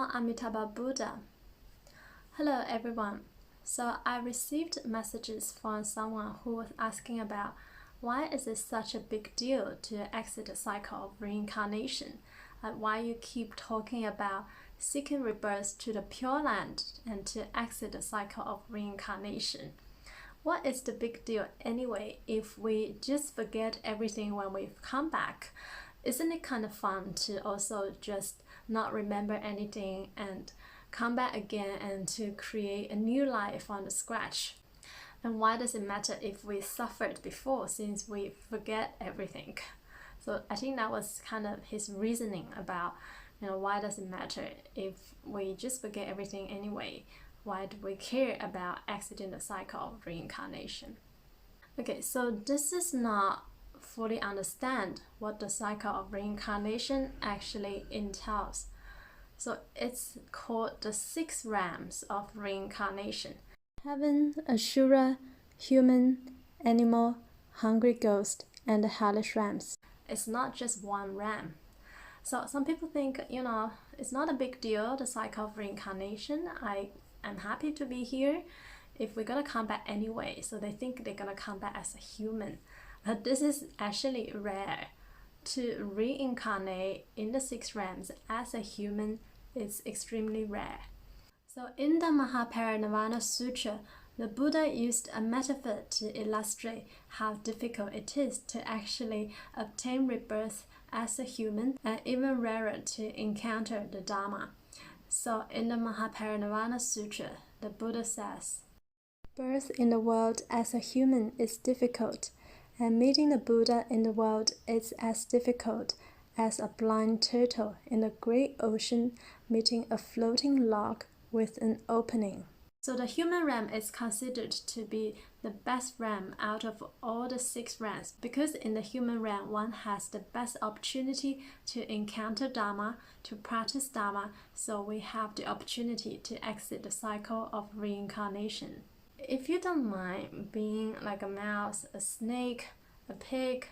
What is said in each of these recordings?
Namo Amitabha Buddha. Hello everyone. So I received messages from someone who was asking about why is it such a big deal to exit the cycle of reincarnation? Why you keep talking about seeking rebirth to the Pure Land and to exit the cycle of reincarnation. What is the big deal anyway if we just forget everything when we come back? Isn't it kind of fun to also just not remember anything and come back again and to create a new life from the scratch? And why does it matter if we suffered before since we forget everything? So I think that was kind of his reasoning about, why does it matter if we just forget everything anyway? Why do we care about exiting the cycle of reincarnation? Okay, so this is not fully understand what the cycle of reincarnation actually entails. So it's called the 6 realms of reincarnation. Heaven, Asura, human, animal, hungry ghost, and the hellish realms. It's not just one realm. So some people think, it's not a big deal, the cycle of reincarnation. I'm happy to be here if we're gonna come back anyway. So they think they're gonna come back as a human. But this is actually rare. To reincarnate in the 6 realms as a human is extremely rare. So in the Mahaparinirvana Sutra, the Buddha used a metaphor to illustrate how difficult it is to actually obtain rebirth as a human, and even rarer to encounter the Dharma. So in the Mahaparinirvana Sutra, the Buddha says, birth in the world as a human is difficult, and meeting the Buddha in the world is as difficult as a blind turtle in the great ocean meeting a floating log with an opening. So the human realm is considered to be the best realm out of all the 6 realms, because in the human realm one has the best opportunity to encounter Dharma, to practice Dharma, so we have the opportunity to exit the cycle of reincarnation. If you don't mind being like a mouse, a snake, a pig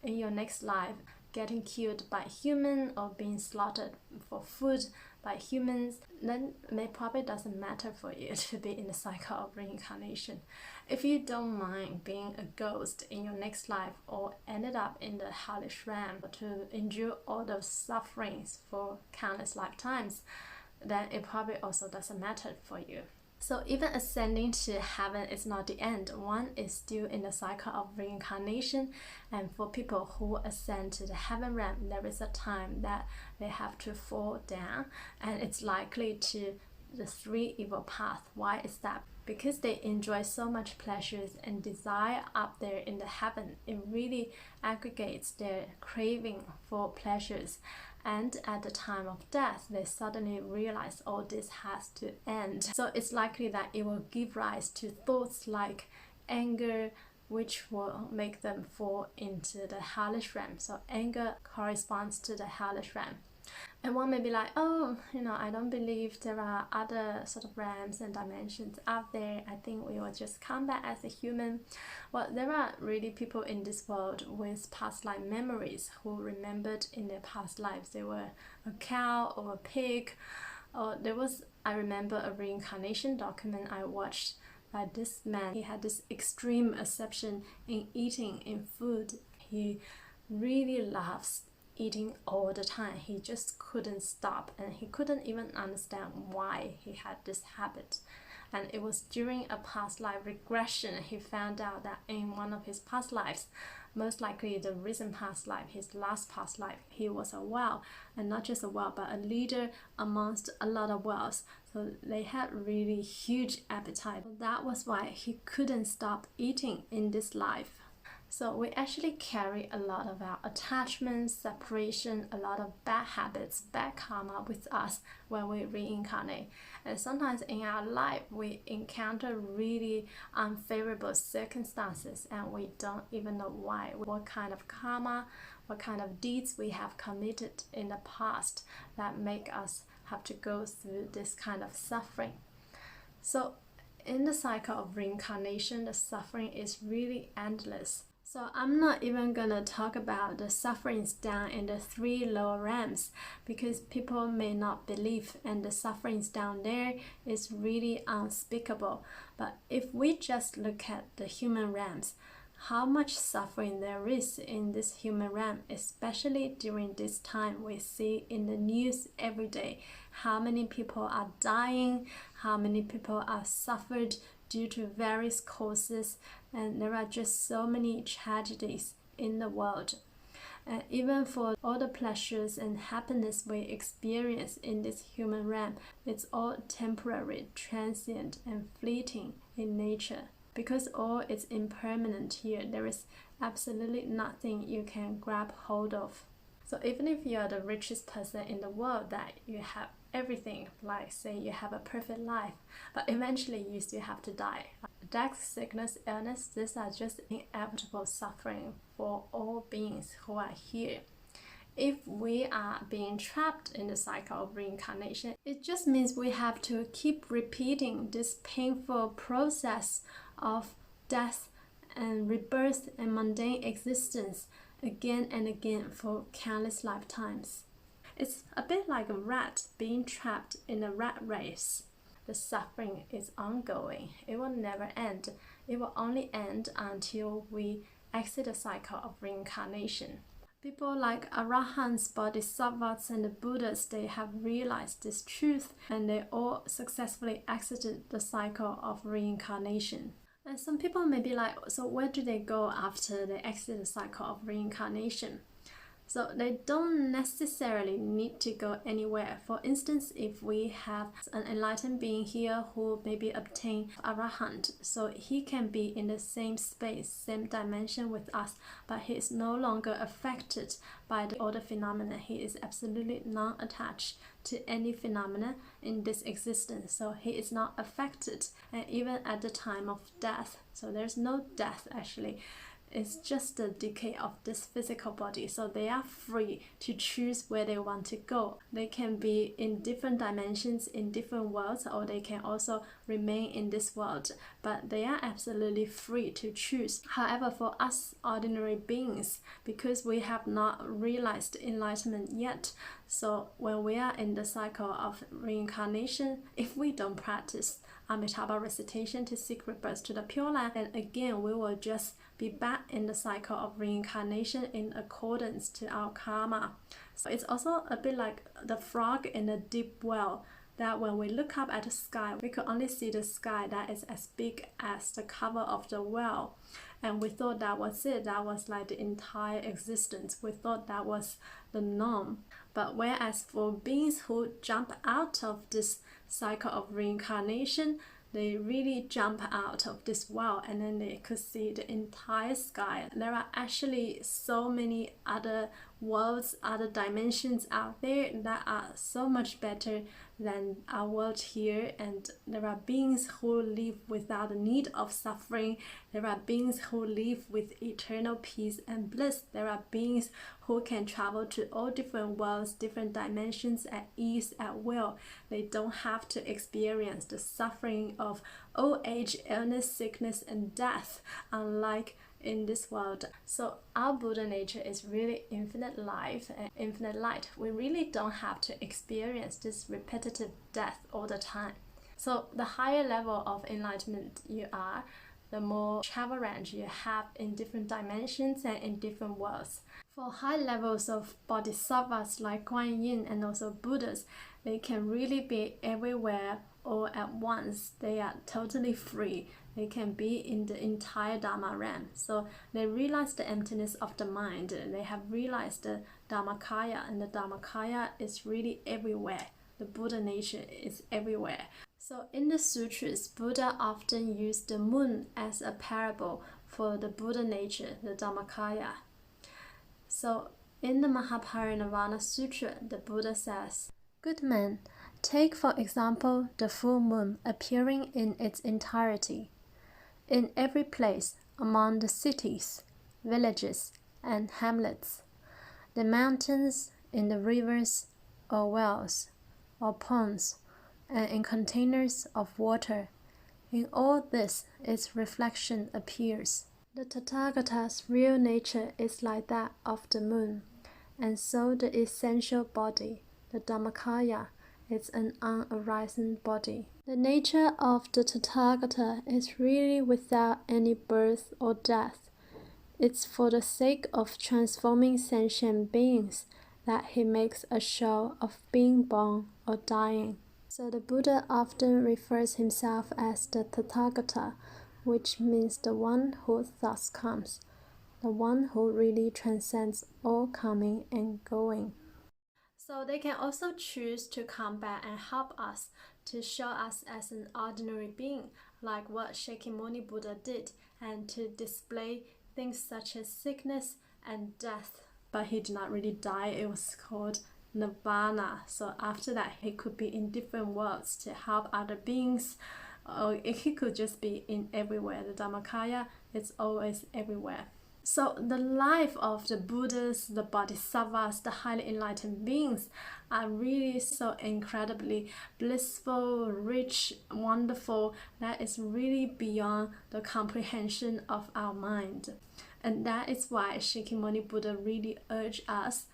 in your next life, getting killed by human or being slaughtered for food by humans, then it probably doesn't matter for you to be in the cycle of reincarnation. If you don't mind being a ghost in your next life or ended up in the hellish realm to endure all those sufferings for countless lifetimes, then it probably also doesn't matter for you. So even ascending to heaven is not the end. One is still in the cycle of reincarnation, and for people who ascend to the heaven realm, there is a time that they have to fall down, and it's likely to the 3 evil paths. Why is that? Because they enjoy so much pleasures and desire up there in the heaven. It really aggregates their craving for pleasures. And at the time of death, they suddenly realize, oh, this has to end. So it's likely that it will give rise to thoughts like anger, which will make them fall into the hellish realm. So anger corresponds to the hellish realm. And one may be like, oh, I don't believe there are other sort of realms and dimensions out there. I think we will just come back as a human. Well, there are really people in this world with past life memories who remembered in their past lives they were a cow or a pig. Or I remember a reincarnation document I watched by this man. He had this extreme obsession in eating, in food. He really loves eating all the time. He just couldn't stop, and he couldn't even understand why he had this habit. And it was during a past life regression he found out that in one of his past lives, most likely the recent past life, his last past life, he was a whale, and not just a whale but a leader amongst a lot of whales. So they had really huge appetite. That was why he couldn't stop eating in this life. So we actually carry a lot of our attachments, separation, a lot of bad habits, bad karma with us when we reincarnate. And sometimes in our life, we encounter really unfavorable circumstances and we don't even know why. What kind of karma, what kind of deeds we have committed in the past that make us have to go through this kind of suffering. So in the cycle of reincarnation, the suffering is really endless. So I'm not even gonna talk about the sufferings down in the 3 lower realms because people may not believe, and the sufferings down there is really unspeakable. But if we just look at the human realms, how much suffering there is in this human realm, especially during this time we see in the news every day, how many people are dying, how many people are suffered due to various causes, and there are just so many tragedies in the world. And even for all the pleasures and happiness we experience in this human realm, it's all temporary, transient, and fleeting in nature. Because all is impermanent here, there is absolutely nothing you can grab hold of. So even if you are the richest person in the world, that you have everything, like say you have a perfect life, but eventually you still have to die. Death, sickness, illness, these are just inevitable suffering for all beings who are here. If we are being trapped in the cycle of reincarnation, it just means we have to keep repeating this painful process of death and rebirth and mundane existence again and again for countless lifetimes. It's a bit like a rat being trapped in a rat race. The suffering is ongoing. It will never end. It will only end until we exit the cycle of reincarnation. People like Arahants, Bodhisattvas, and the Buddhas, they have realized this truth, and they all successfully exited the cycle of reincarnation. And some people may be like, so where do they go after they exit the cycle of reincarnation? So they don't necessarily need to go anywhere. For instance, if we have an enlightened being here who maybe obtained Arahant, so he can be in the same space, same dimension with us, but he is no longer affected by all the phenomena. He is absolutely non-attached to any phenomena in this existence. So he is not affected, and even at the time of death. So there's no death actually. It's just the decay of this physical body. So they are free to choose where they want to go. They can be in different dimensions, in different worlds, or they can also remain in this world. But they are absolutely free to choose. However, for us ordinary beings, because we have not realized enlightenment yet, so when we are in the cycle of reincarnation, if we don't practice Amitabha recitation to seek rebirth to the Pure Land, then again we will just be back in the cycle of reincarnation in accordance to our karma. So it's also a bit like the frog in a deep well, that when we look up at the sky, we could only see the sky that is as big as the cover of the well. And we thought that was it, that was like the entire existence. We thought that was the norm. But whereas for beings who jump out of this cycle of reincarnation, they really jump out of this well and then they could see the entire sky. There are actually so many other worlds, other dimensions out there that are so much better than our world here, and there are beings who live without the need of suffering. There are beings who live with eternal peace and bliss. There are beings who can travel to all different worlds, different dimensions at ease, at will. They don't have to experience the suffering of old age, illness, sickness, and death, unlike in this world. So our Buddha nature is really infinite life and infinite light. We really don't have to experience this repetitive death all the time. So the higher level of enlightenment you are, the more travel range you have in different dimensions and in different worlds. For high levels of bodhisattvas like Kuan Yin and also Buddhas, they can really be everywhere all at once. They are totally free. They can be in the entire Dharma realm. So they realize the emptiness of the mind. They have realized the Dharmakaya, and the Dharmakaya is really everywhere. The Buddha nature is everywhere. So in the sutras, Buddha often used the moon as a parable for the Buddha nature, the Dharmakaya. So in the Mahaparinirvana Sutra, the Buddha says, "Good man, take for example the full moon appearing in its entirety, in every place among the cities, villages, and hamlets, the mountains, in the rivers or wells or ponds, and in containers of water. In all this its reflection appears. The Tathagata's real nature is like that of the moon, and so the essential body, the Dhammakaya, is an unarisen body. The nature of the Tathagata is really without any birth or death. It's for the sake of transforming sentient beings that he makes a show of being born or dying. So the Buddha often refers himself as the Tathagata, which means the one who thus comes, the one who really transcends all coming and going. So they can also choose to come back and help us, to show us as an ordinary being, like what Shakyamuni Buddha did, and to display things such as sickness and death. But he did not really die, it was called Nirvana. So after that, he could be in different worlds to help other beings, or he could just be in everywhere. The Dhammakaya is always everywhere. So the life of the Buddhas, the Bodhisattvas, the highly enlightened beings are really so incredibly blissful, rich, wonderful, that is really beyond the comprehension of our mind. And that is why Shakyamuni Buddha really urged us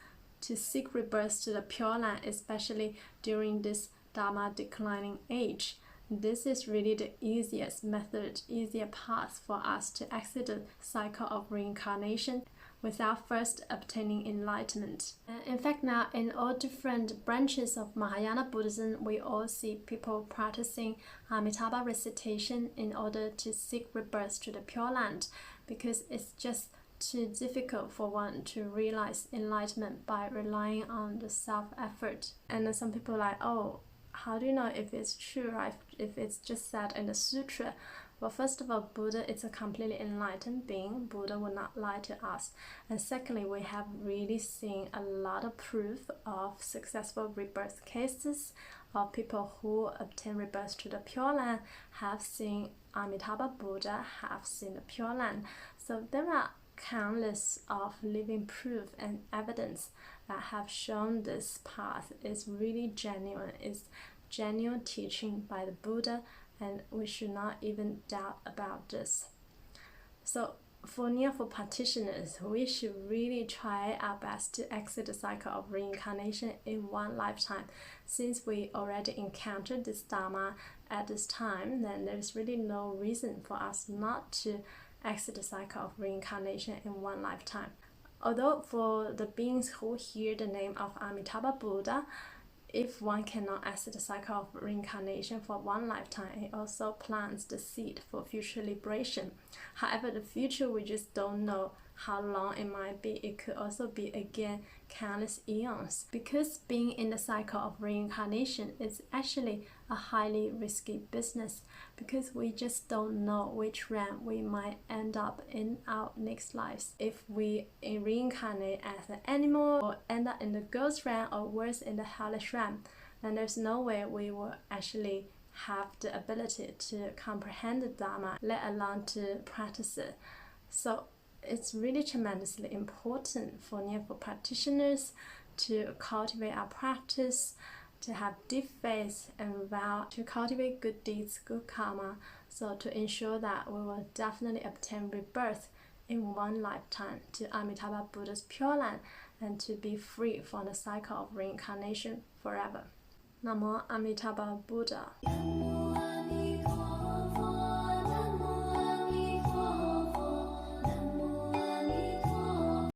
to seek rebirth to the Pure Land, especially during this Dharma declining age. This is really the easiest method, easier path for us to exit the cycle of reincarnation without first obtaining enlightenment. In fact, now in all different branches of Mahayana Buddhism, we all see people practicing Amitabha recitation in order to seek rebirth to the Pure Land, because it's just too difficult for one to realize enlightenment by relying on the self-effort. And then some people are like, oh, how do you know if it's true, right? If it's just said in the sutra? Well, first of all, Buddha is a completely enlightened being. Buddha will not lie to us. And secondly, we have really seen a lot of proof of successful rebirth cases of people who obtain rebirth to the Pure Land, have seen Amitabha Buddha, have seen the Pure Land. So there are countless of living proof and evidence that have shown this path is really genuine, is genuine teaching by the Buddha, and we should not even doubt about this. So for nearful practitioners, we should really try our best to exit the cycle of reincarnation in one lifetime. Since we already encountered this Dharma at this time, then there's really no reason for us not to exit the cycle of reincarnation in one lifetime. Although for the beings who hear the name of Amitabha Buddha, if one cannot exit the cycle of reincarnation for one lifetime, it also plants the seed for future liberation. However, the future, we just don't know how long it might be. It could also be, again, countless eons. Because being in the cycle of reincarnation is actually a highly risky business, because we just don't know which realm we might end up in our next lives. If we reincarnate as an animal, or end up in the ghost realm, or worse, in the hellish realm, then there's no way we will actually have the ability to comprehend the Dharma, let alone to practice it. So it's really tremendously important for nearful practitioners to cultivate our practice, to have deep faith and vow to cultivate good deeds, good karma, so to ensure that we will definitely obtain rebirth in one lifetime to Amitabha Buddha's Pure Land, and to be free from the cycle of reincarnation forever. Namo Amituofo Buddha.